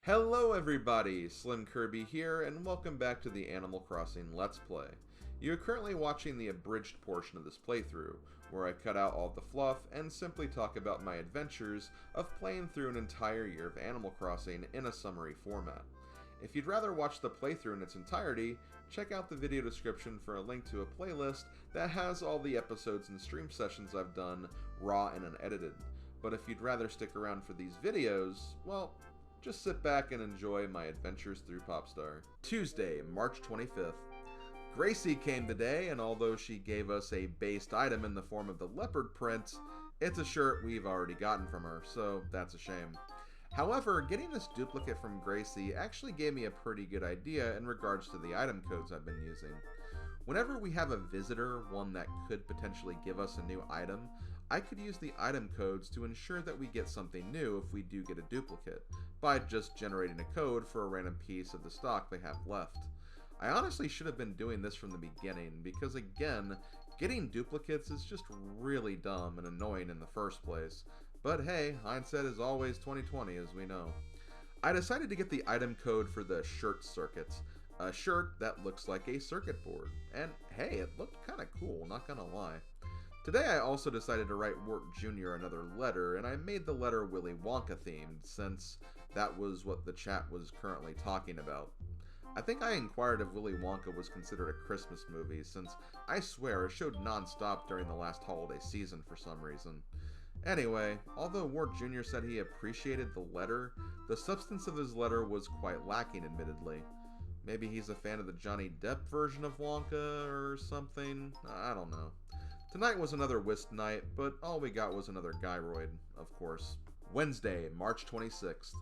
Hello everybody, SlimKirby here, and welcome back to the Animal Crossing Let's Play. You are currently watching the abridged portion of this playthrough, where I cut out all the fluff and simply talk about my adventures of playing through an entire year of Animal Crossing in a summary format. If you'd rather watch the playthrough in its entirety, check out the video description for a link to a playlist that has all the episodes and stream sessions I've done, raw and unedited. But if you'd rather stick around for these videos, well, just sit back and enjoy my adventures through Popstar. Tuesday, March 25th. Gracie came today, and although she gave us a based item in the form of the leopard print, it's a shirt we've already gotten from her, so that's a shame. However, getting this duplicate from Gracie actually gave me a pretty good idea in regards to the item codes I've been using. Whenever we have a visitor, one that could potentially give us a new item, I could use the item codes to ensure that we get something new if we do get a duplicate, by just generating a code for a random piece of the stock they have left. I honestly should have been doing this from the beginning, because again, getting duplicates is just really dumb and annoying in the first place. But hey, hindsight is always 20/20, as we know. I decided to get the item code for the shirt circuit. A shirt that looks like a circuit board. And hey, it looked kinda cool, not gonna lie. Today I also decided to write Wart Jr. another letter, and I made the letter Willy Wonka themed, since that was what the chat was currently talking about. I think I inquired if Willy Wonka was considered a Christmas movie, since I swear it showed non-stop during the last holiday season for some reason. Anyway, although Wart Jr. said he appreciated the letter, the substance of his letter was quite lacking, admittedly. Maybe he's a fan of the Johnny Depp version of Wonka or something? I don't know. Tonight was another whist night, but all we got was another gyroid, of course. Wednesday, March 26th.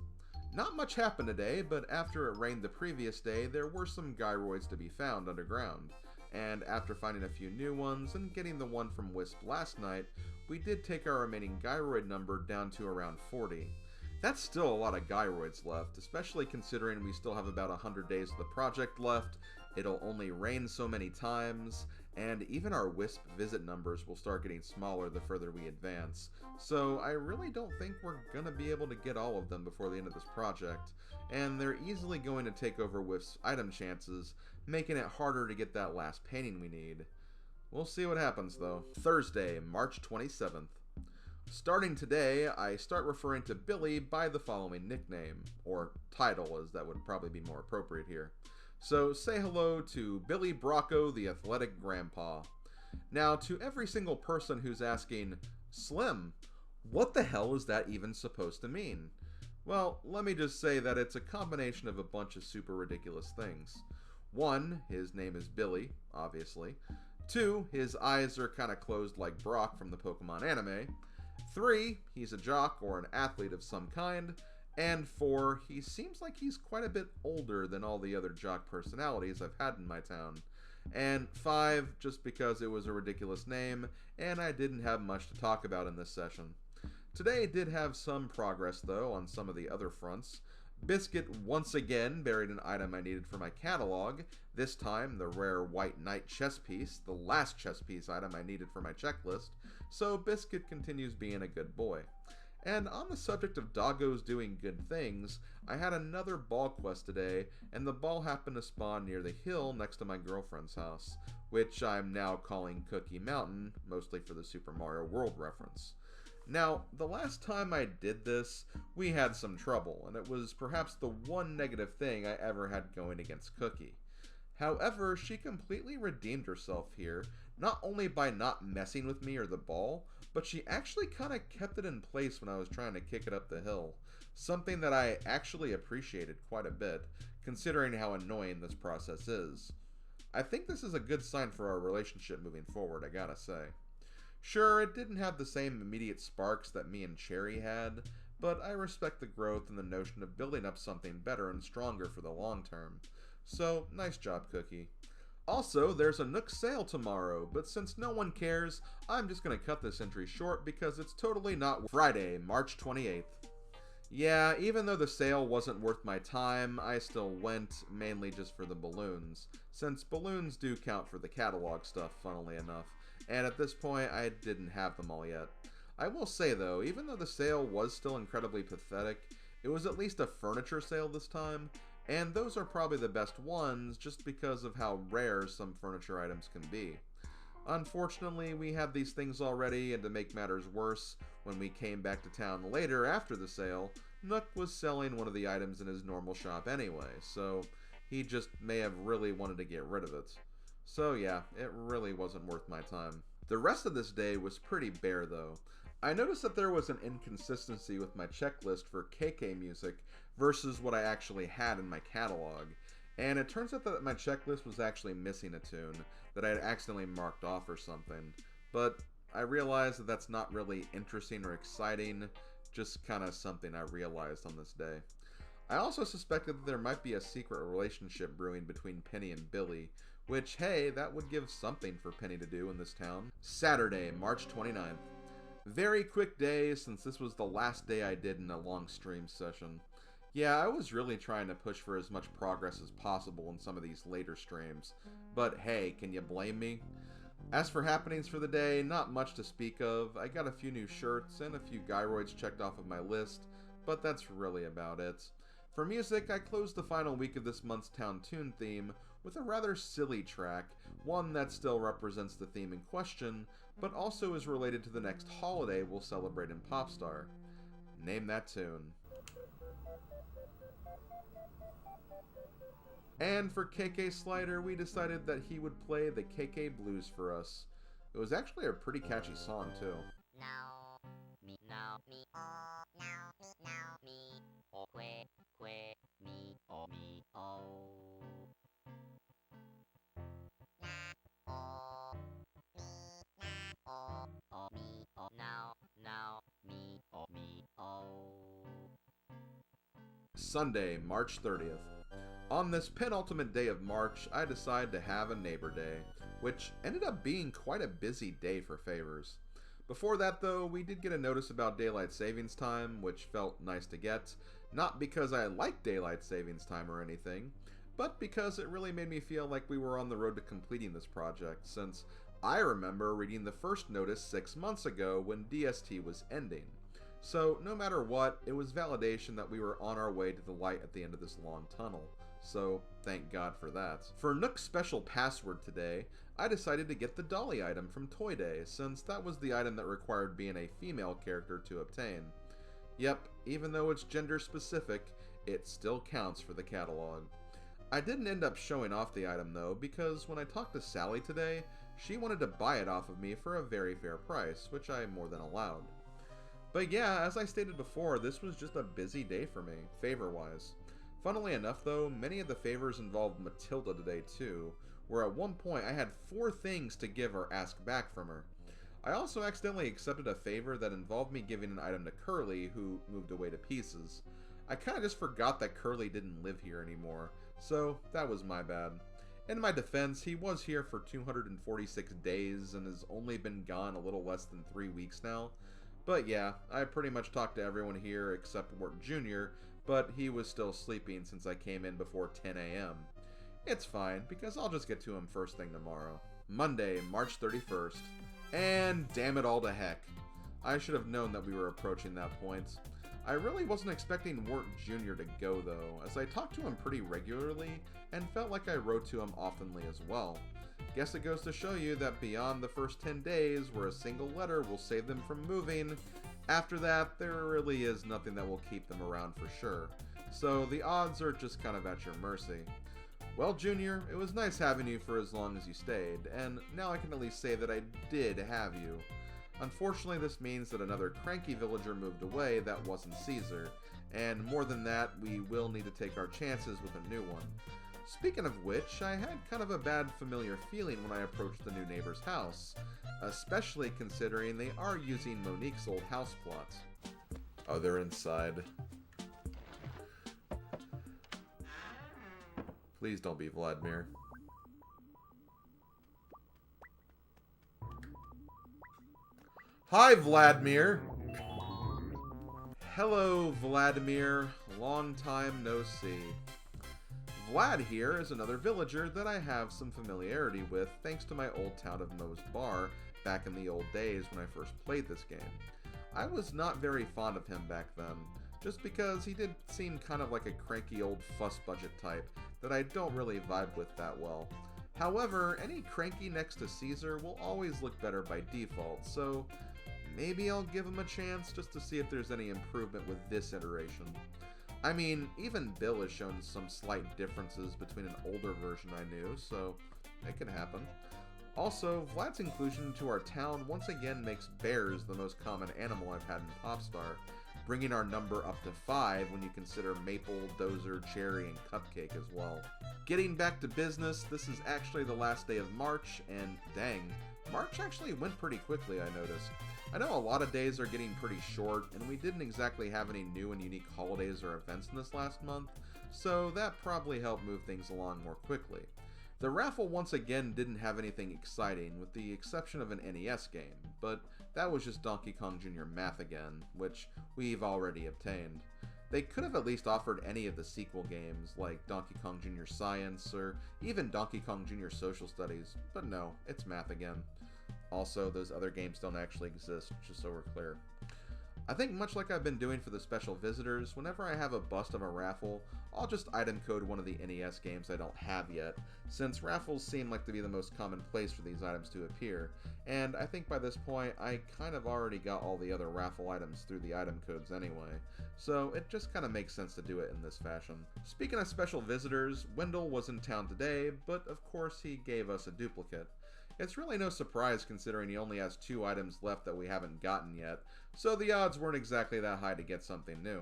Not much happened today, but after it rained the previous day, there were some gyroids to be found underground. And after finding a few new ones and getting the one from Wisp last night, we did take our remaining gyroid number down to around 40. That's still a lot of gyroids left, especially considering we still have about 100 days of the project left, it'll only rain so many times, and even our Wisp visit numbers will start getting smaller the further we advance. So I really don't think we're gonna be able to get all of them before the end of this project, and they're easily going to take over Wisp's item chances, making it harder to get that last painting we need. We'll see what happens though. Thursday, March 27th. Starting today, I start referring to Billy by the following nickname, or title, as that would probably be more appropriate here. So say hello to Billy Bracco, the Athletic Grandpa. Now, to every single person who's asking, Slim, what the hell is that even supposed to mean? Well, let me just say that it's a combination of a bunch of super ridiculous things. 1, his name is Billy, obviously. 2, his eyes are kinda closed like Brock from the Pokemon anime. 3, he's a jock or an athlete of some kind. And 4, he seems like he's quite a bit older than all the other jock personalities I've had in my town. And 5, just because it was a ridiculous name, and I didn't have much to talk about in this session. Today did have some progress, though, on some of the other fronts. Biscuit once again buried an item I needed for my catalog, this time the rare White Knight chess piece, the last chess piece item I needed for my checklist, so Biscuit continues being a good boy. And on the subject of doggos doing good things, I had another ball quest today, and the ball happened to spawn near the hill next to my girlfriend's house, which I'm now calling Cookie Mountain, mostly for the Super Mario World reference. Now, the last time I did this, we had some trouble, and it was perhaps the one negative thing I ever had going against Cookie. However, she completely redeemed herself here, not only by not messing with me or the ball, but she actually kinda kept it in place when I was trying to kick it up the hill, something that I actually appreciated quite a bit, considering how annoying this process is. I think this is a good sign for our relationship moving forward, I gotta say. Sure, it didn't have the same immediate sparks that me and Cherry had, but I respect the growth and the notion of building up something better and stronger for the long term. So, nice job, Cookie. Also, there's a Nook sale tomorrow, but since no one cares, I'm just gonna cut this entry short because it's totally not Friday, March 28th. Yeah, even though the sale wasn't worth my time, I still went, mainly just for the balloons, since balloons do count for the catalog stuff, funnily enough, and at this point I didn't have them all yet. I will say though, even though the sale was still incredibly pathetic, It was at least a furniture sale this time, and those are probably the best ones just because of how rare some furniture items can be. Unfortunately, we had these things already, and to make matters worse, when we came back to town later after the sale, Nook was selling one of the items in his normal shop anyway, so he just may have really wanted to get rid of it. So yeah, it really wasn't worth my time. The rest of this day was pretty bare though. I noticed that there was an inconsistency with my checklist for KK music versus what I actually had in my catalog, and it turns out that my checklist was actually missing a tune that I had accidentally marked off or something, but I realized that that's not really interesting or exciting, just kind of something I realized on this day. I also suspected that there might be a secret relationship brewing between Penny and Billy, which, hey, that would give something for Penny to do in this town. Saturday, March 29th. Very quick day since this was the last day I did in a long stream session. Yeah, I was really trying to push for as much progress as possible in some of these later streams, but hey, can you blame me? As for happenings for the day, not much to speak of. I got a few new shirts and a few gyroids checked off of my list, but that's really about it. For music, I closed the final week of this month's Town Tune theme with a rather silly track, one that still represents the theme in question, but also is related to the next holiday we'll celebrate in Popstar. Name that tune. And for KK Slider, we decided that he would play the KK Blues for us. It was actually a pretty catchy song, too. Now, me, oh, now, me, oh, me, oh, me, oh. Oh, me, oh, now, me, oh. Sunday, March 30th. On this penultimate day of March, I decided to have a neighbor day, which ended up being quite a busy day for favors. Before that though, we did get a notice about daylight savings time, which felt nice to get, not because I like daylight savings time or anything, but because it really made me feel like we were on the road to completing this project, since I remember reading the first notice 6 months ago when DST was ending. So no matter what, it was validation that we were on our way to the light at the end of this long tunnel. So thank God for that. For Nook's special password today, I decided to get the Dolly item from Toy Day, since that was the item that required being a female character to obtain. Yep, even though it's gender specific, it still counts for the catalog. I didn't end up showing off the item though, because when I talked to Sally today, she wanted to buy it off of me for a very fair price, which I more than allowed. But yeah, as I stated before, this was just a busy day for me, favor-wise. Funnily enough though, many of the favors involved Matilda today too, where at one point I had 4 things to give or ask back from her. I also accidentally accepted a favor that involved me giving an item to Curly, who moved away to pieces. I kinda just forgot that Curly didn't live here anymore, so that was my bad. In my defense, he was here for 246 days and has only been gone a little less than 3 weeks now. But yeah, I pretty much talked to everyone here except Wart Jr., but he was still sleeping since I came in before 10 a.m. It's fine, because I'll just get to him first thing tomorrow. Monday, March 31st. And damn it all to heck. I should have known that we were approaching that point. I really wasn't expecting Wart Jr. to go though, as I talked to him pretty regularly and felt like I wrote to him oftenly as well. Guess it goes to show you that beyond the first 10 days, where a single letter will save them from moving, after that, there really is nothing that will keep them around for sure. So the odds are just kind of at your mercy. Well, Junior, it was nice having you for as long as you stayed, and now I can at least say that I did have you. Unfortunately, this means that another cranky villager moved away that wasn't Caesar, and more than that, we will need to take our chances with a new one. Speaking of which, I had kind of a bad familiar feeling when I approached the new neighbor's house, especially considering they are using Monique's old house plot. Oh, they're inside. Please don't be Vladimir. Hi, Vladimir! Hello, Vladimir. Long time no see. Vlad here is another villager that I have some familiarity with thanks to my old town of Moe's Bar back in the old days when I first played this game. I was not very fond of him back then, just because he did seem kind of like a cranky old fuss budget type that I don't really vibe with that well. However, any cranky next to Caesar will always look better by default, so maybe I'll give him a chance just to see if there's any improvement with this iteration. I mean, even Bill has shown some slight differences between an older version I knew, so it could happen. Also, Vlad's inclusion into our town once again makes bears the most common animal I've had in Popstar, bringing our number up to 5 when you consider Maple, Dozer, Cherry, and Cupcake as well. Getting back to business, this is actually the last day of March, and dang, March actually went pretty quickly, I noticed. I know a lot of days are getting pretty short, and we didn't exactly have any new and unique holidays or events in this last month, so that probably helped move things along more quickly. The raffle once again didn't have anything exciting, with the exception of an NES game, but that was just Donkey Kong Jr. Math again, which we've already obtained. They could have at least offered any of the sequel games, like Donkey Kong Jr. Science, or even Donkey Kong Jr. Social Studies, but no, it's Math again. Also, those other games don't actually exist, just so we're clear. I think much like I've been doing for the special visitors, whenever I have a bust of a raffle, I'll just item code one of the NES games I don't have yet, since raffles seem like to be the most common place for these items to appear, and I think by this point I kind of already got all the other raffle items through the item codes anyway, so it just kind of makes sense to do it in this fashion. Speaking of special visitors, Wendell was in town today, but of course he gave us a duplicate. It's really no surprise considering he only has 2 items left that we haven't gotten yet, so the odds weren't exactly that high to get something new.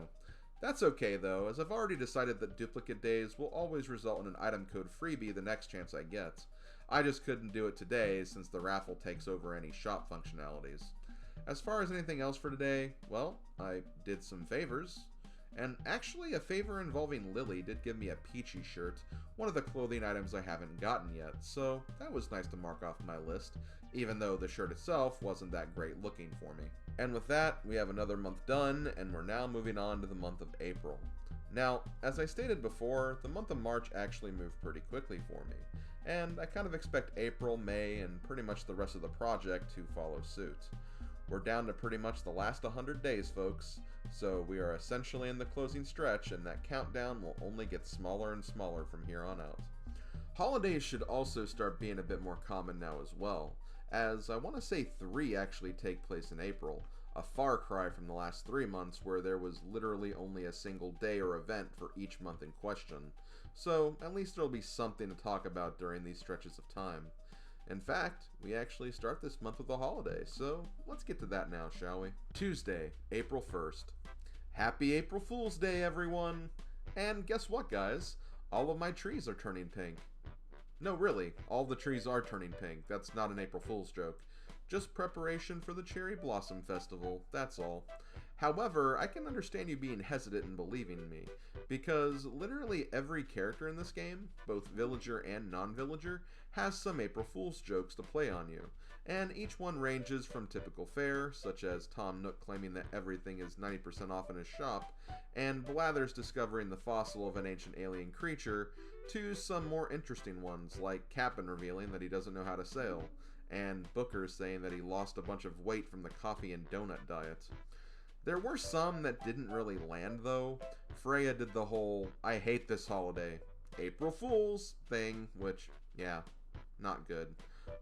That's okay though, as I've already decided that duplicate days will always result in an item code freebie the next chance I get. I just couldn't do it today since the raffle takes over any shop functionalities. As far as anything else for today, well, I did some favors. And actually, a favor involving Lily did give me a Peachy shirt, one of the clothing items I haven't gotten yet, so that was nice to mark off my list, even though the shirt itself wasn't that great looking for me. And with that, we have another month done, and we're now moving on to the month of April. Now, as I stated before, the month of March actually moved pretty quickly for me, and I kind of expect April, May, and pretty much the rest of the project to follow suit. We're down to pretty much the last 100 days, folks, so we are essentially in the closing stretch, and that countdown will only get smaller and smaller from here on out. Holidays should also start being a bit more common now as well, as I want to say 3 actually take place in April, a far cry from the last 3 months where there was literally only a single day or event for each month in question, so at least there'll be something to talk about during these stretches of time. In fact, we actually start this month with a holiday, so let's get to that now, shall we? Tuesday, April 1st. Happy April Fool's Day, everyone! And guess what, guys? All of my trees are turning pink. No, really, all the trees are turning pink. That's not an April Fool's joke. Just preparation for the Cherry Blossom Festival, that's all. However, I can understand you being hesitant in believing me, because literally every character in this game, both villager and non-villager, has some April Fool's jokes to play on you, and each one ranges from typical fare, such as Tom Nook claiming that everything is 90% off in his shop, and Blathers discovering the fossil of an ancient alien creature, to some more interesting ones, like Cap'n revealing that he doesn't know how to sail, and Booker saying that he lost a bunch of weight from the coffee and donut diet. There were some that didn't really land though. Freya did the whole, I hate this holiday, April Fools thing, which, yeah, not good.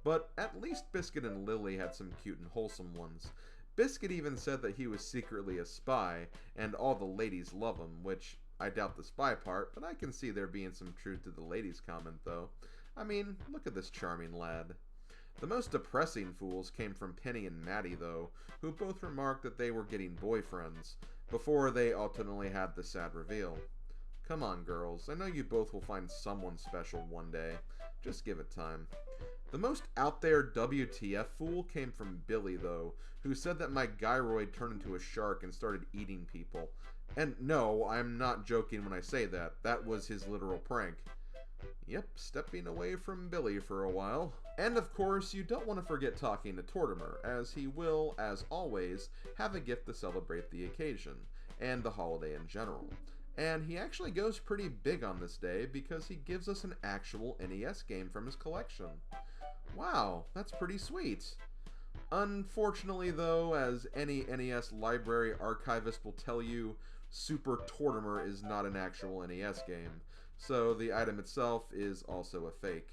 But at least Biscuit and Lily had some cute and wholesome ones. Biscuit even said that he was secretly a spy, and all the ladies love him, which I doubt the spy part, but I can see there being some truth to the ladies comment though. I mean, look at this charming lad. The most depressing fools came from Penny and Maddie though, who both remarked that they were getting boyfriends, before they ultimately had the sad reveal. Come on girls, I know you both will find someone special one day. Just give it time. The most out there WTF fool came from Billy though, who said that my gyroid turned into a shark and started eating people. And no, I'm not joking when I say that. That was his literal prank. Yep, stepping away from Billy for a while. And of course, you don't want to forget talking to Tortimer, as he will, as always, have a gift to celebrate the occasion, and the holiday in general. And he actually goes pretty big on this day because he gives us an actual NES game from his collection. Wow, that's pretty sweet. Unfortunately though, as any NES library archivist will tell you, Super Tortimer is not an actual NES game, so the item itself is also a fake.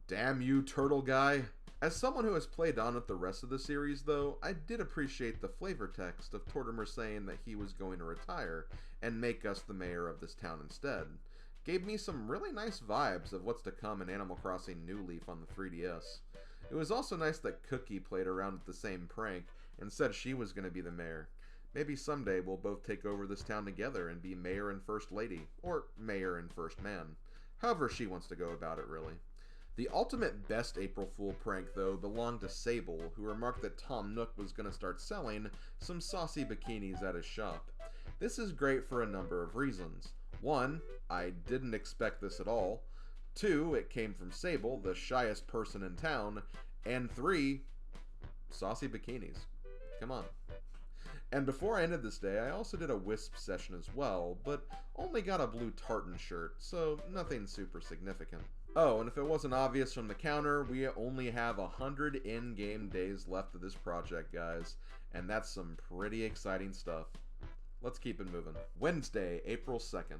Damn you, turtle guy! As someone who has played on with the rest of the series, though, I did appreciate the flavor text of Tortimer saying that he was going to retire and make us the mayor of this town instead. Gave me some really nice vibes of what's to come in Animal Crossing New Leaf on the 3DS. It was also nice that Cookie played around with the same prank and said she was going to be the mayor. Maybe someday we'll both take over this town together and be mayor and first lady, or mayor and first man. However she wants to go about it, really. The ultimate best April Fool prank, though, belonged to Sable, who remarked that Tom Nook was going to start selling some saucy bikinis at his shop. This is great for a number of reasons. 1, I didn't expect this at all. 2, it came from Sable, the shyest person in town. And 3, saucy bikinis. Come on. And before I ended this day, I also did a Wisp session as well, but only got a blue tartan shirt, so nothing super significant. Oh, and if it wasn't obvious from the counter, we only have 100 in-game days left of this project, guys, and that's some pretty exciting stuff. Let's keep it moving. Wednesday, April 2nd.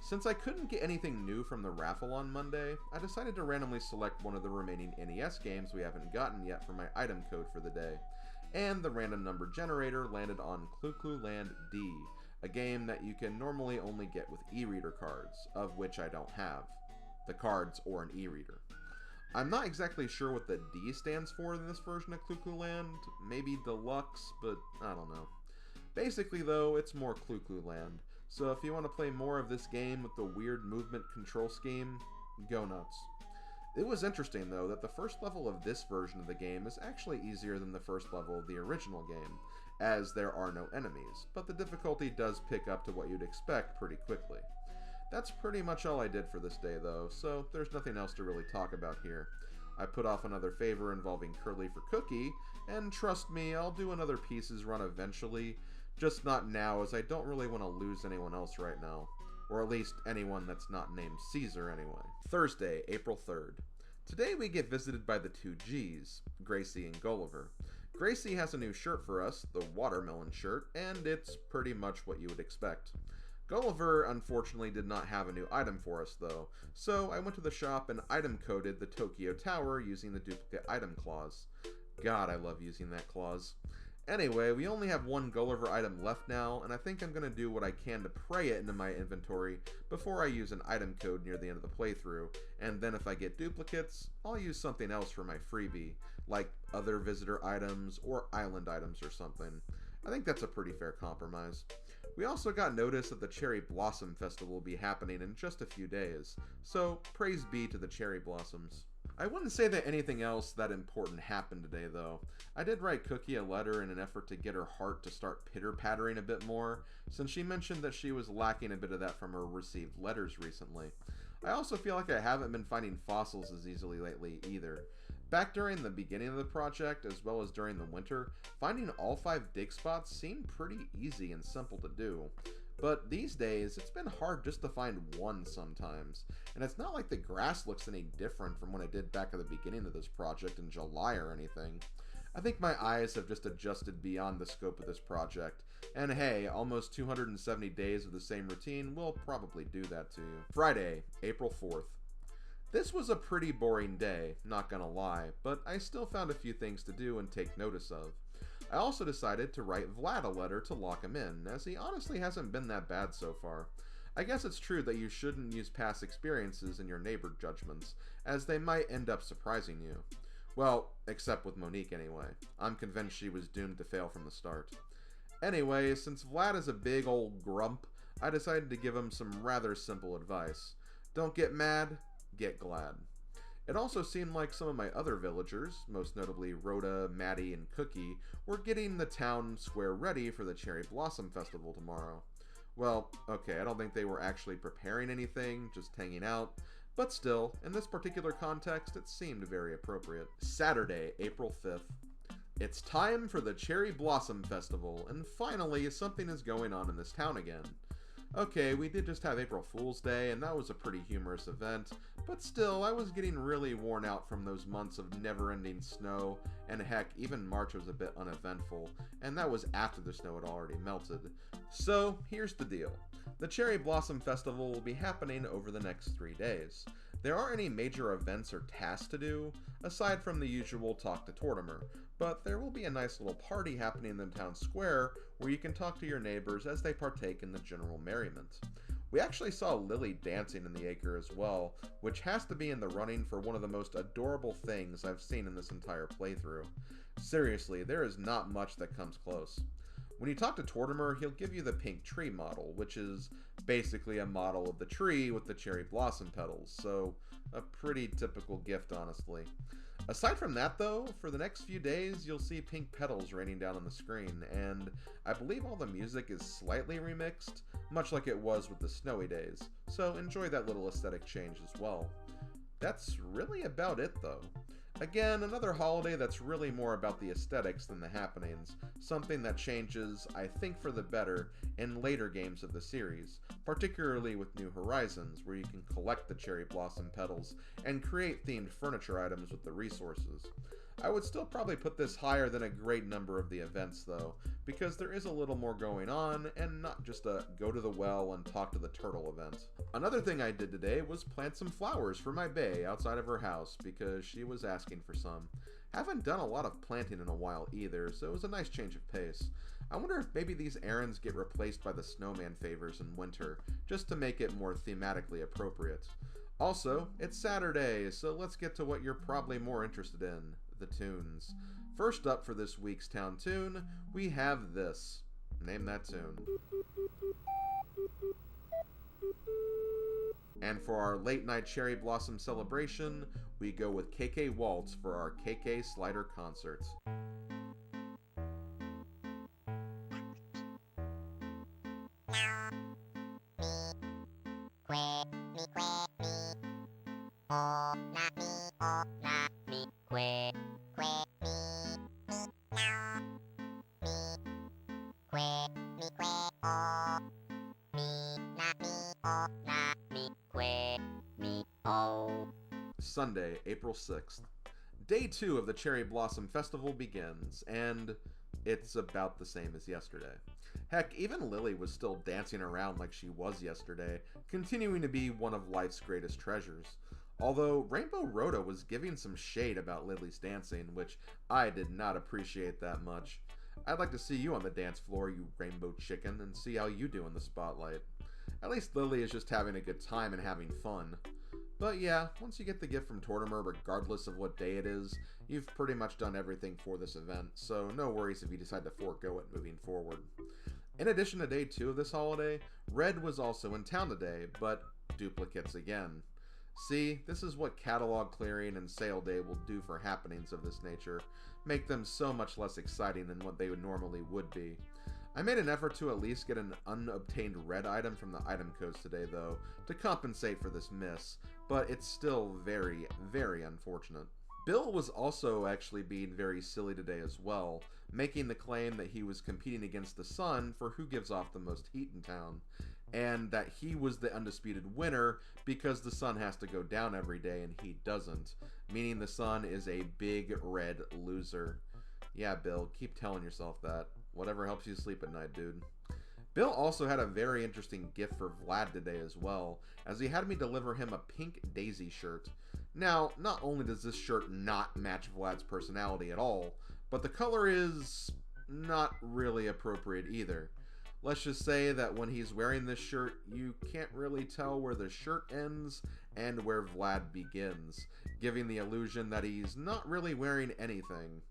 Since I couldn't get anything new from the raffle on Monday, I decided to randomly select one of the remaining NES games we haven't gotten yet for my item code for the day. And the random number generator landed on Clu Clu Land D, a game that you can normally only get with e-reader cards, of which I don't have. The cards or an e-reader. I'm not exactly sure what the D stands for in this version of Clu Clu Land, maybe Deluxe, but I don't know. Basically though, it's more Clu Clu Land, so if you want to play more of this game with the weird movement control scheme, go nuts. It was interesting though that the first level of this version of the game is actually easier than the first level of the original game, as there are no enemies, but the difficulty does pick up to what you'd expect pretty quickly. That's pretty much all I did for this day though, so there's nothing else to really talk about here. I put off another favor involving Curly for Cookie, and trust me, I'll do another Pieces run eventually, just not now as I don't really want to lose anyone else right now. Or at least anyone that's not named Caesar anyway. Thursday, April 3rd. Today we get visited by the two G's, Gracie and Gulliver. Gracie has a new shirt for us, the watermelon shirt, and it's pretty much what you would expect. Gulliver, unfortunately, did not have a new item for us, though, so I went to the shop and item coded the Tokyo Tower using the duplicate item clause. God, I love using that clause. Anyway, we only have one Gulliver item left now, and I think I'm going to do what I can to pray it into my inventory before I use an item code near the end of the playthrough, and then if I get duplicates, I'll use something else for my freebie, like other visitor items or island items or something. I think that's a pretty fair compromise. We also got notice that the Cherry Blossom Festival will be happening in just a few days, so praise be to the cherry blossoms. I wouldn't say that anything else that important happened today, though. I did write Cookie a letter in an effort to get her heart to start pitter-pattering a bit more, since she mentioned that she was lacking a bit of that from her received letters recently. I also feel like I haven't been finding fossils as easily lately, either. Back during the beginning of the project, as well as during the winter, finding all 5 dig spots seemed pretty easy and simple to do. But these days, it's been hard just to find one sometimes, and it's not like the grass looks any different from when I did back at the beginning of this project in July or anything. I think my eyes have just adjusted beyond the scope of this project, and hey, almost 270 days of the same routine will probably do that to you. Friday, April 4th. This was a pretty boring day, not gonna lie, but I still found a few things to do and take notice of. I also decided to write Vlad a letter to lock him in, as he honestly hasn't been that bad so far. I guess it's true that you shouldn't use past experiences in your neighbor judgments, as they might end up surprising you. Well, except with Monique anyway. I'm convinced she was doomed to fail from the start. Anyway, since Vlad is a big old grump, I decided to give him some rather simple advice. Don't get mad, get glad. It also seemed like some of my other villagers, most notably Rhoda, Maddie, and Cookie, were getting the town square ready for the Cherry Blossom Festival tomorrow. Well, okay, I don't think they were actually preparing anything, just hanging out, but still, in this particular context, it seemed very appropriate. Saturday, April 5th. It's time for the Cherry Blossom Festival, and finally, something is going on in this town again. Okay, we did just have April Fool's Day, and that was a pretty humorous event, but still, I was getting really worn out from those months of never-ending snow, and heck, even March was a bit uneventful, and that was after the snow had already melted. So, here's the deal. The Cherry Blossom Festival will be happening over the next 3 days. There aren't any major events or tasks to do, aside from the usual talk to Tortimer, but there will be a nice little party happening in the town square where you can talk to your neighbors as they partake in the general merriment. We actually saw Lily dancing in the acre as well, which has to be in the running for one of the most adorable things I've seen in this entire playthrough. Seriously, there is not much that comes close. When you talk to Tortimer, he'll give you the pink tree model, which is basically a model of the tree with the cherry blossom petals, so a pretty typical gift, honestly. Aside from that, though, for the next few days, you'll see pink petals raining down on the screen, and I believe all the music is slightly remixed, much like it was with the snowy days, so enjoy that little aesthetic change as well. That's really about it, though. Again, another holiday that's really more about the aesthetics than the happenings, something that changes, I think for the better, in later games of the series, particularly with New Horizons, where you can collect the cherry blossom petals and create themed furniture items with the resources. I would still probably put this higher than a great number of the events though, because there is a little more going on, and not just a go to the well and talk to the turtle event. Another thing I did today was plant some flowers for my bae outside of her house, because she was asking for some. Haven't done a lot of planting in a while either, so it was a nice change of pace. I wonder if maybe these errands get replaced by the snowman favors in winter, just to make it more thematically appropriate. Also, it's Saturday, so let's get to what you're probably more interested in, the tunes. First up for this week's town tune, we have this. Name that tune. And for our late night cherry blossom celebration, we go with KK Waltz for our KK Slider concert. Sunday, April 6th. Day 2 of the Cherry Blossom Festival begins, and it's about the same as yesterday. Heck, even Lily was still dancing around like she was yesterday, continuing to be one of life's greatest treasures. Although Rainbow Rhoda was giving some shade about Lily's dancing, which I did not appreciate that much. I'd like to see you on the dance floor, you rainbow chicken, and see how you do in the spotlight. At least Lily is just having a good time and having fun. But yeah, once you get the gift from Tortimer, regardless of what day it is, you've pretty much done everything for this event, so no worries if you decide to forego it moving forward. In addition to day 2 of this holiday, Red was also in town today, but duplicates again. See, this is what catalog clearing and sale day will do for happenings of this nature, make them so much less exciting than what they normally would be. I made an effort to at least get an unobtained red item from the item codes today though, to compensate for this miss, but it's still very, very unfortunate. Bill was also actually being very silly today as well, making the claim that he was competing against the sun for who gives off the most heat in town, and that he was the undisputed winner because the sun has to go down every day and he doesn't, meaning the sun is a big red loser. Yeah, Bill, keep telling yourself that. Whatever helps you sleep at night, dude. Bill also had a very interesting gift for Vlad today as well, as he had me deliver him a pink Daisy shirt. Now, not only does this shirt not match Vlad's personality at all, but the color is not really appropriate either. Let's just say that when he's wearing this shirt, you can't really tell where the shirt ends and where Vlad begins, giving the illusion that he's not really wearing anything.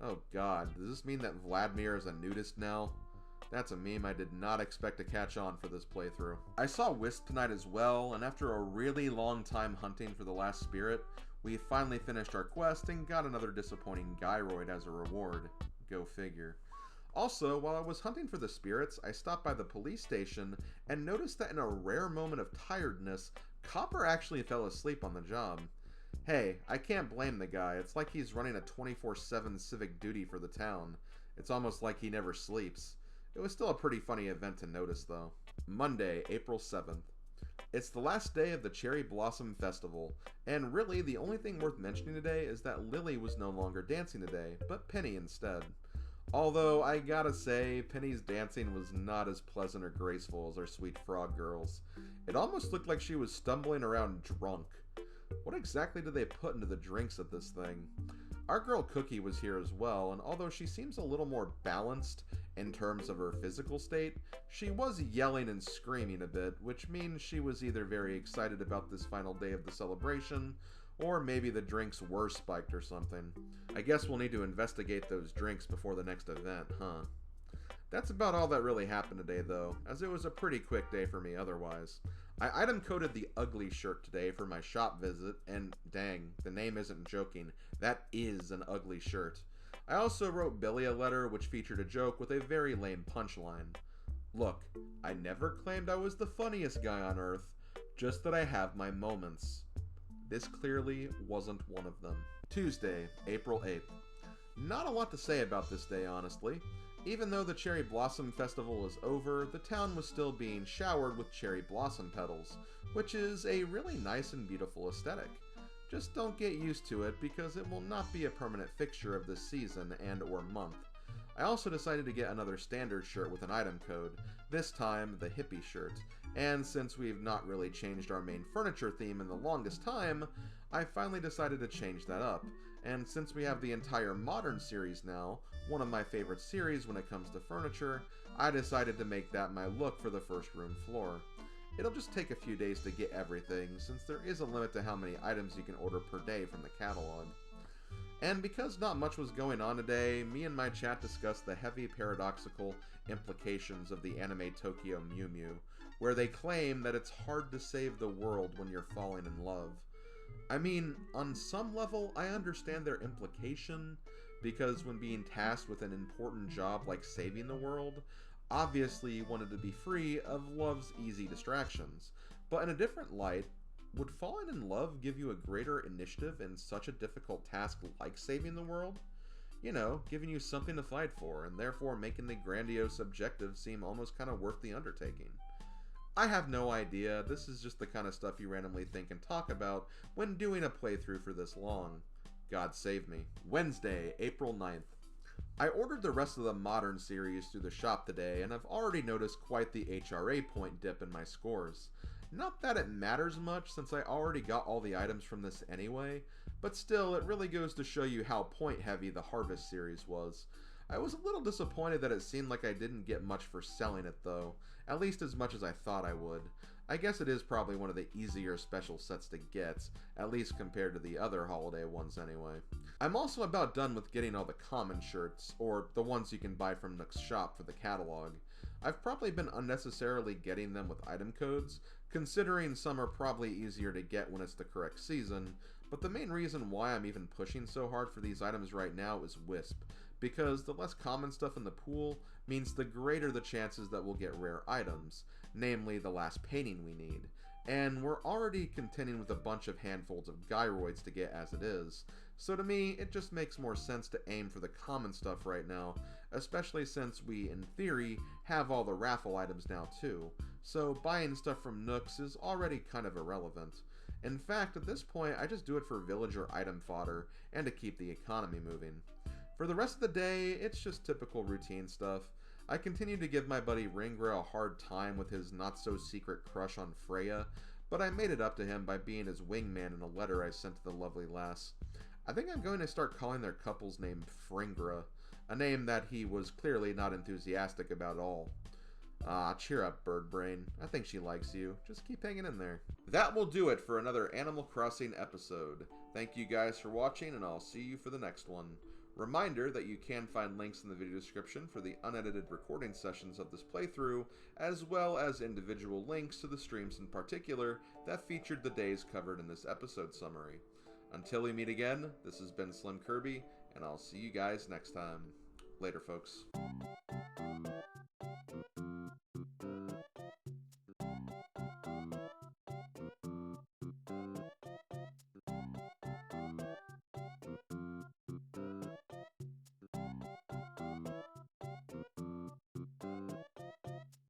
Oh god, does this mean that Vladimir is a nudist now? That's a meme I did not expect to catch on for this playthrough. I saw Wisp tonight as well, and after a really long time hunting for the last spirit, we finally finished our quest and got another disappointing Gyroid as a reward. Go figure. Also, while I was hunting for the spirits, I stopped by the police station and noticed that in a rare moment of tiredness, Copper actually fell asleep on the job. Hey, I can't blame the guy. It's like he's running a 24/7 civic duty for the town. It's almost like he never sleeps. It was still a pretty funny event to notice though. Monday, April 7th. It's the last day of the Cherry Blossom Festival, and really the only thing worth mentioning today is that Lily was no longer dancing today, but Penny instead. Although, I gotta say, Penny's dancing was not as pleasant or graceful as our sweet frog girl's. It almost looked like she was stumbling around drunk. What exactly did they put into the drinks at this thing? Our girl Cookie was here as well, and although she seems a little more balanced in terms of her physical state, she was yelling and screaming a bit, which means she was either very excited about this final day of the celebration, or maybe the drinks were spiked or something. I guess we'll need to investigate those drinks before the next event, huh? That's about all that really happened today though, as it was a pretty quick day for me otherwise. I item coded the ugly shirt today for my shop visit, and dang, the name isn't joking, that is an ugly shirt. I also wrote Billy a letter which featured a joke with a very lame punchline. Look, I never claimed I was the funniest guy on earth, just that I have my moments. This clearly wasn't one of them. Tuesday, April 8th. Not a lot to say about this day, honestly. Even though the Cherry Blossom Festival was over, the town was still being showered with cherry blossom petals, which is a really nice and beautiful aesthetic. Just don't get used to it because it will not be a permanent fixture of this season and or month. I also decided to get another standard shirt with an item code, this time the hippie shirt, and since we've not really changed our main furniture theme in the longest time, I finally decided to change that up. And since we have the entire modern series now, one of my favorite series when it comes to furniture, I decided to make that my look for the first room floor. It'll just take a few days to get everything, since there is a limit to how many items you can order per day from the catalog. And because not much was going on today, me and my chat discussed the heavy paradoxical implications of the anime Tokyo Mew Mew, where they claim that it's hard to save the world when you're falling in love. I mean, on some level, I understand their implication, because when being tasked with an important job like saving the world, obviously you wanted to be free of love's easy distractions. But in a different light, would falling in love give you a greater initiative in such a difficult task like saving the world? You know, giving you something to fight for, and therefore making the grandiose objective seem almost kind of worth the undertaking. I have no idea, this is just the kind of stuff you randomly think and talk about when doing a playthrough for this long. God save me. Wednesday, April 9th. I ordered the rest of the Modern series through the shop today, and I've already noticed quite the HRA point dip in my scores. Not that it matters much, since I already got all the items from this anyway, but still, it really goes to show you how point-heavy the Harvest series was. I was a little disappointed that it seemed like I didn't get much for selling it though, at least as much as I thought I would. I guess it is probably one of the easier special sets to get, at least compared to the other holiday ones anyway. I'm also about done with getting all the common shirts, or the ones you can buy from Nook's shop for the catalog. I've probably been unnecessarily getting them with item codes, considering some are probably easier to get when it's the correct season, but the main reason why I'm even pushing so hard for these items right now is Wisp, because the less common stuff in the pool means the greater the chances that we'll get rare items, namely the last painting we need. And we're already contending with a bunch of handfuls of gyroids to get as it is, so to me it just makes more sense to aim for the common stuff right now, especially since we, in theory, have all the raffle items now too, so buying stuff from Nooks is already kind of irrelevant. In fact, at this point I just do it for villager item fodder and to keep the economy moving. For the rest of the day, it's just typical routine stuff. I continue to give my buddy Ringra a hard time with his not-so-secret crush on Freya, but I made it up to him by being his wingman in a letter I sent to the lovely lass. I think I'm going to start calling their couple's name Fringra, a name that he was clearly not enthusiastic about at all. Ah, cheer up, Birdbrain. I think she likes you. Just keep hanging in there. That will do it for another Animal Crossing episode. Thank you guys for watching, and I'll see you for the next one. Reminder that you can find links in the video description for the unedited recording sessions of this playthrough, as well as individual links to the streams in particular that featured the days covered in this episode summary. Until we meet again, this has been SlimKirby, and I'll see you guys next time. Later, folks.